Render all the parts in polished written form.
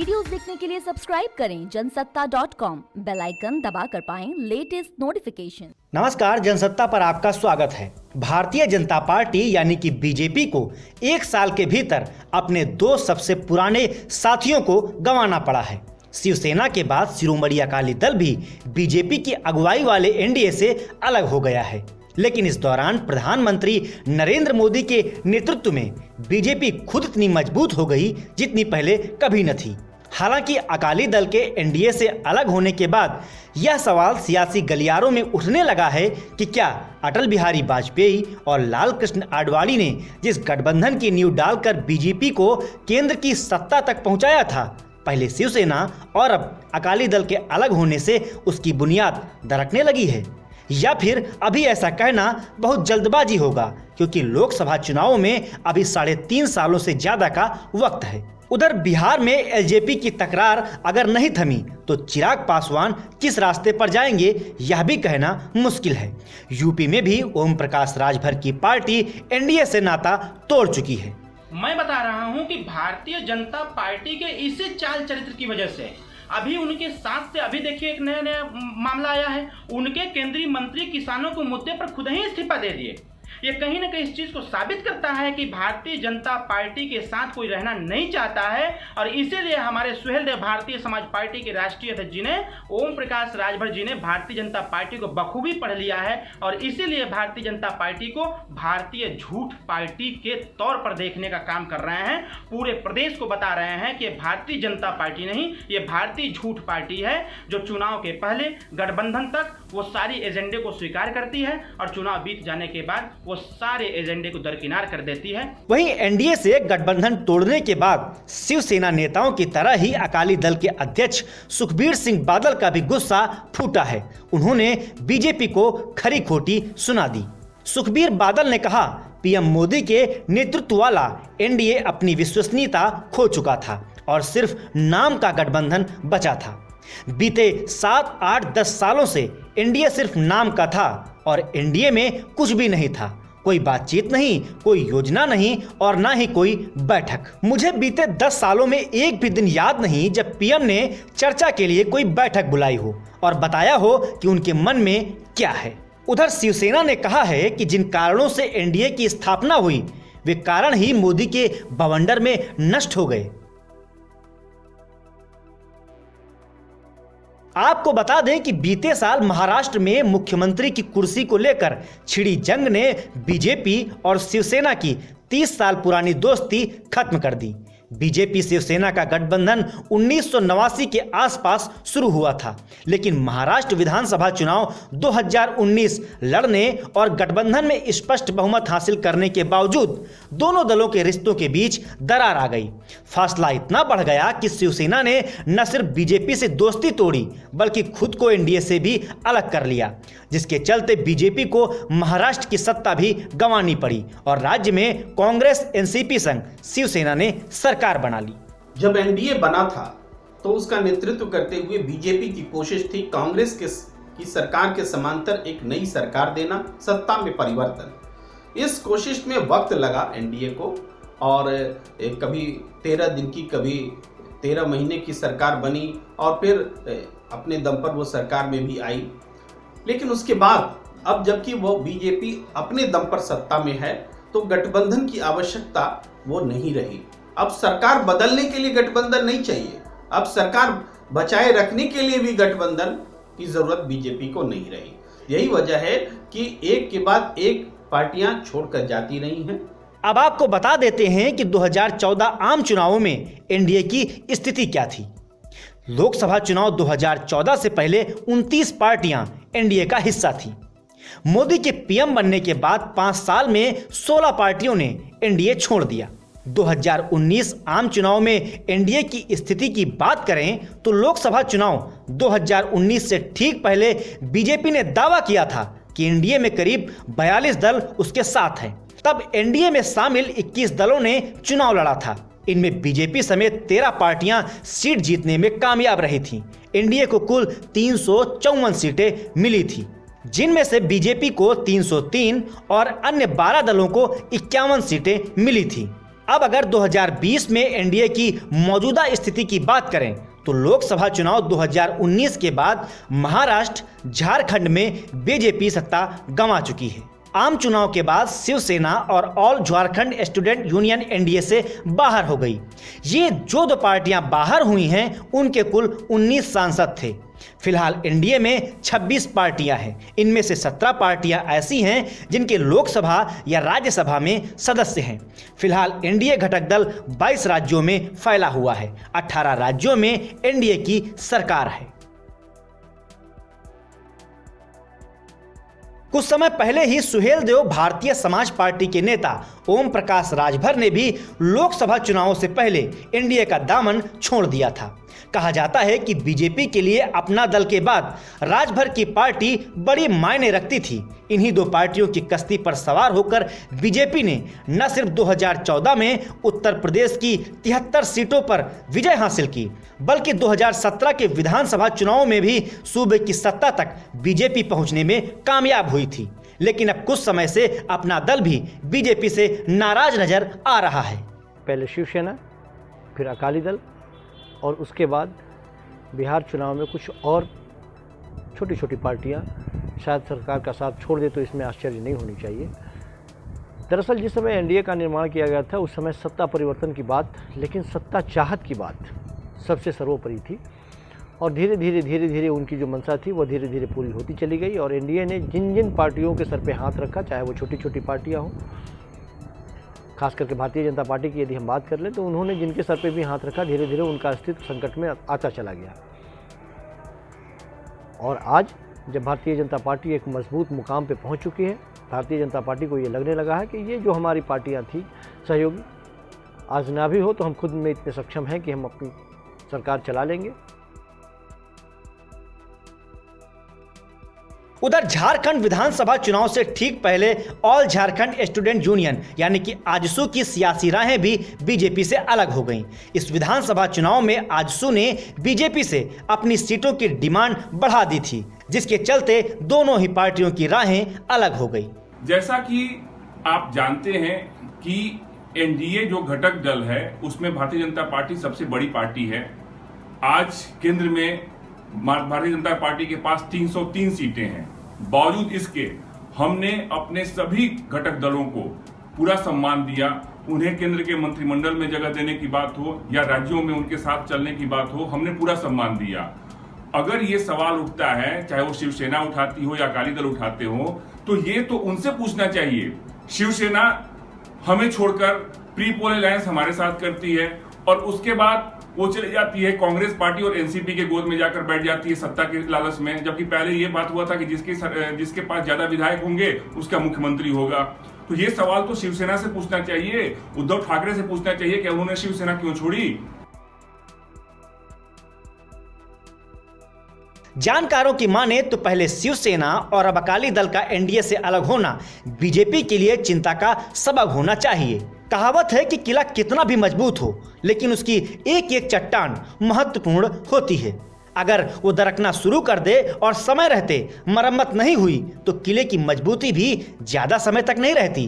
Videos देखने के लिए सब्सक्राइब करें जनसत्ता.com, बेल आइकन दबाकर पाएं लेटेस्ट नोटिफिकेशन। नमस्कार, जनसत्ता पर आपका स्वागत है। भारतीय जनता पार्टी यानी कि बीजेपी को एक साल के भीतर अपने दो सबसे पुराने साथियों को गंवाना पड़ा है। शिवसेना के बाद शिरोमणि अकाली दल भी बीजेपी की अगुवाई वाले एनडीए से अलग हो गया है। लेकिन इस दौरान प्रधानमंत्री नरेंद्र मोदी के नेतृत्व में बीजेपी खुद इतनी मजबूत हो गई जितनी पहले कभी न थी। हालांकि अकाली दल के एनडीए से अलग होने के बाद यह सवाल सियासी गलियारों में उठने लगा है कि क्या अटल बिहारी वाजपेयी और लाल कृष्ण आडवाणी ने जिस गठबंधन की नींव डालकर बीजेपी को केंद्र की सत्ता तक पहुंचाया था, पहले शिवसेना और अब अकाली दल के अलग होने से उसकी बुनियाद दरकने लगी है, या फिर अभी ऐसा कहना बहुत जल्दबाजी होगा क्योंकि लोकसभा चुनावों में अभी 3.5 सालों से ज्यादा का वक्त है। उधर बिहार में एलजेपी की तकरार अगर नहीं थमी तो चिराग पासवान किस रास्ते पर जाएंगे यह भी कहना मुश्किल है। यूपी में भी ओम प्रकाश राजभर की पार्टी एनडीए से नाता तोड़ चुकी है। मैं बता रहा हूं कि भारतीय जनता पार्टी के इसी चाल चरित्र की वजह से अभी उनके साथ से अभी देखिए एक नया मामला आया है। उनके केंद्रीय मंत्री किसानों को मुद्दे पर खुद ही इस्तीफा दे दिए। ये कहीं ना कहीं इस चीज को साबित करता है कि भारतीय जनता पार्टी के साथ कोई रहना नहीं चाहता है और इसीलिए हमारे सुहेल देव भारतीय समाज पार्टी के राष्ट्रीय अध्यक्ष जी ने, ओम प्रकाश राजभर जी ने भारतीय जनता पार्टी को बखूबी पढ़ लिया है और इसीलिए भारतीय जनता पार्टी को भारतीय झूठ पार्टी के तौर पर देखने का काम कर रहे हैं। पूरे प्रदेश को बता रहे हैं कि भारतीय जनता पार्टी नहीं, ये भारतीय झूठ पार्टी है जो चुनाव के पहले गठबंधन तक वो सारी एजेंडे को स्वीकार करती है और चुनाव बीत जाने के बाद वो सारे एजेंडे को दरकिनार कर देती है। वहीं एनडीए से गठबंधन तोड़ने के बाद शिवसेना नेताओं की तरह ही अकाली दल के अध्यक्ष सुखबीर सिंह बादल का भी गुस्सा फूटा है। उन्होंने बीजेपी को खरी खोटी सुना दी। सुखबीर बादल ने कहा, पीएम मोदी के नेतृत्व वाला एनडीए अपनी विश्वसनीयता खो चुका था और सिर्फ नाम का गठबंधन बचा था। बीते 7, 8, 10 सालों से एनडीए सिर्फ नाम का था और एनडीए में कुछ भी नहीं था। कोई बातचीत नहीं, कोई योजना नहीं और ना ही कोई बैठक। मुझे बीते 10 सालों में एक भी दिन याद नहीं जब पीएम ने चर्चा के लिए कोई बैठक बुलाई हो और बताया हो कि उनके मन में क्या है। उधर शिवसेना ने कहा है कि जिन कारणों से एनडीए की स्थापना हुई वे कारण ही मोदी के बवंडर में नष्ट हो गए। आपको बता दें कि बीते साल महाराष्ट्र में मुख्यमंत्री की कुर्सी को लेकर छिड़ी जंग ने बीजेपी और शिवसेना की 30 साल पुरानी दोस्ती खत्म कर दी। बीजेपी शिवसेना का गठबंधन 1989 के आसपास शुरू हुआ था, लेकिन महाराष्ट्र विधानसभा चुनाव 2019 लड़ने और गठबंधन में स्पष्ट बहुमत हासिल करने के बावजूद दोनों दलों के रिश्तों के बीच दरार आ गई। फासला इतना बढ़ गया कि शिवसेना ने न सिर्फ बीजेपी से दोस्ती तोड़ी बल्कि खुद को एनडीए से भी अलग कर लिया, जिसके चलते बीजेपी को महाराष्ट्र की सत्ता भी गंवानी पड़ी और राज्य में कांग्रेस एनसीपी संग शिवसेना ने सरकार बना ली। जब एनडीए बना था तो उसका नेतृत्व करते हुए बीजेपी की कोशिश थी कांग्रेस की सरकार के समांतर एक नई सरकार देना, सत्ता में परिवर्तन। इस कोशिश में वक्त लगा एनडीए को और कभी 13 दिन की, कभी 13 महीने की सरकार बनी और फिर अपने दम पर वो सरकार में भी आई। लेकिन उसके बाद अब जबकि वो बीजेपी अपने दम पर सत्ता में है तो गठबंधन की आवश्यकता वो नहीं रही। अब सरकार बदलने के लिए गठबंधन नहीं चाहिए, अब सरकार बचाए रखने के लिए भी गठबंधन की जरूरत बीजेपी को नहीं रही। यही वजह है कि एक के बाद एक पार्टियां छोड़कर जाती रही हैं। अब आपको बता देते हैं कि 2014 आम चुनावों में एनडीए की स्थिति क्या थी। लोकसभा चुनाव 2014 से पहले 29 पार्टियां एनडीए का हिस्सा थी। मोदी के पीएम बनने के बाद 5 साल में 16 पार्टियों ने एनडीए छोड़ दिया। 2019 आम चुनाव में एनडीए की स्थिति की बात करें तो लोकसभा चुनाव 2019 से ठीक पहले बीजेपी ने दावा किया था कि एनडीए में करीब 42 दल उसके साथ हैं। तब एनडीए में शामिल 21 दलों ने चुनाव लड़ा था। इनमें बीजेपी समेत 13 पार्टियां सीट जीतने में कामयाब रही थीं। एनडीए को कुल 354 सीटें मिली थी, जिनमें से बीजेपी को 303 और अन्य 12 दलों को 51 सीटें मिली थी। अब अगर 2020 में एनडीए की मौजूदा स्थिति की बात करें तो लोकसभा चुनाव 2019 के बाद महाराष्ट्र, झारखंड में बीजेपी सत्ता गंवा चुकी है। आम चुनाव के बाद शिवसेना और all Jharkhand student union NDA से बाहर हो गई। ये जो दो पार्टियां बाहर हुई हैं उनके कुल 19 सांसद थे। फिलहाल एनडीए में 26 पार्टियां हैं। इनमें से 17 पार्टियां ऐसी हैं जिनके लोकसभा या राज्यसभा में सदस्य हैं। फिलहाल एनडीए घटक दल 22 राज्यों में फैला हुआ है। 18 राज्यों में एनडीए की सरकार है। कुछ समय पहले ही सुहेलदेव भारतीय समाज पार्टी के नेता ओम प्रकाश राजभर ने भी लोकसभा चुनावों से पहले एनडीए का दामन छोड़ दिया था। कहा जाता है कि बीजेपी के लिए अपना दल के बाद राजभर की पार्टी बड़ी मायने रखती थी। इन्हीं दो पार्टियों की कश्ती पर सवार होकर बीजेपी ने न सिर्फ 2014 में उत्तर प्रदेश की 73 सीटों पर विजय हासिल की, बल्कि 2017 के विधानसभा चुनावों में भी सूबे की सत्ता तक बीजेपी पहुंचने में कामयाब हुई थी। लेकिन अब कुछ समय से अपना दल भी बीजेपी से नाराज नजर आ रहा है। पहले शिवसेना, फिर अकाली दल और उसके बाद बिहार चुनाव में कुछ और छोटी छोटी पार्टियां शायद सरकार का साथ छोड़ दे तो इसमें आश्चर्य नहीं होनी चाहिए। दरअसल जिस समय एनडीए का निर्माण किया गया था उस समय सत्ता परिवर्तन की बात, लेकिन सत्ता चाहत की बात सबसे सर्वोपरि थी और धीरे धीरे उनकी जो मंशा थी वो धीरे धीरे पूरी होती चली गई। और एनडीए ने जिन जिन पार्टियों के सर पे हाथ रखा, चाहे वो छोटी छोटी पार्टियाँ हों, खास करके भारतीय जनता पार्टी की यदि हम बात कर लें तो उन्होंने जिनके सर पे भी हाथ रखा धीरे धीरे उनका अस्तित्व संकट में आता चला गया। और आज जब भारतीय जनता पार्टी एक मजबूत मुकाम पे पहुंच चुकी है, भारतीय जनता पार्टी को ये लगने लगा है कि ये जो हमारी पार्टियां थी सहयोगी, आज ना भी हो तो हम खुद में इतने सक्षम हैं कि हम अपनी सरकार चला लेंगे। उधर झारखंड विधानसभा चुनाव से ठीक पहले ऑल झारखंड स्टूडेंट यूनियन यानी कि आजसू की सियासी राहें भी बीजेपी से अलग हो गईं। इस विधानसभा चुनाव में आजसू ने बीजेपी से अपनी सीटों की डिमांड बढ़ा दी थी, जिसके चलते दोनों ही पार्टियों की राहें अलग हो गई। जैसा कि आप जानते हैं कि एनडीए जो घटक दल है उसमें भारतीय जनता पार्टी सबसे बड़ी पार्टी है। आज केंद्र में भारतीय जनता पार्टी के पास 303 सीटें हैं। बावजूद इसके हमने अपने सभी घटक दलों को पूरा सम्मान दिया। उन्हें केंद्र के मंत्रिमंडल में जगह देने की बात हो या राज्यों में उनके साथ चलने की बात हो, हमने पूरा सम्मान दिया। अगर ये सवाल उठता है, चाहे वो शिवसेना उठाती हो या अकाली दल उठाते हो, तो ये तो उनसे पूछना चाहिए। शिवसेना हमें छोड़कर प्री पोल अलायंस हमारे साथ करती है और उसके बाद वो चली जाती है कांग्रेस पार्टी और एनसीपी के गोद में जाकर बैठ जाती है सत्ता के लालच में, जबकि पहले ये बात हुआ था कि जिसके पास ज्यादा विधायक होंगे उसका मुख्यमंत्री होगा। तो ये सवाल तो शिवसेना से पूछना चाहिए, उद्धव ठाकरे से पूछना चाहिए कि उन्होंने शिवसेना क्यों छोड़ी। जानकारों की माने तो पहले शिवसेना और अब अकाली दल का एनडीए से अलग होना बीजेपी के लिए चिंता का सबब होना चाहिए। कहावत है कि किला कितना भी मजबूत हो लेकिन उसकी एक एक चट्टान महत्वपूर्ण होती है। अगर वो दरकना शुरू कर दे और समय रहते मरम्मत नहीं हुई तो किले की मजबूती भी ज्यादा समय तक नहीं रहती।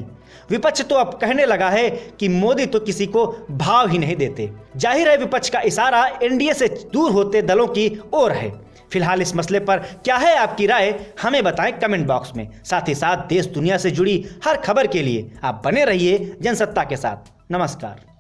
विपक्ष तो अब कहने लगा है कि मोदी तो किसी को भाव ही नहीं देते। जाहिर है विपक्ष का इशारा एनडीए से दूर होते दलों की ओर है। फिलहाल इस मसले पर क्या है आपकी राय, हमें बताएं कमेंट बॉक्स में। साथ ही साथ देश दुनिया से जुड़ी हर खबर के लिए आप बने रहिए जनसत्ता के साथ। नमस्कार।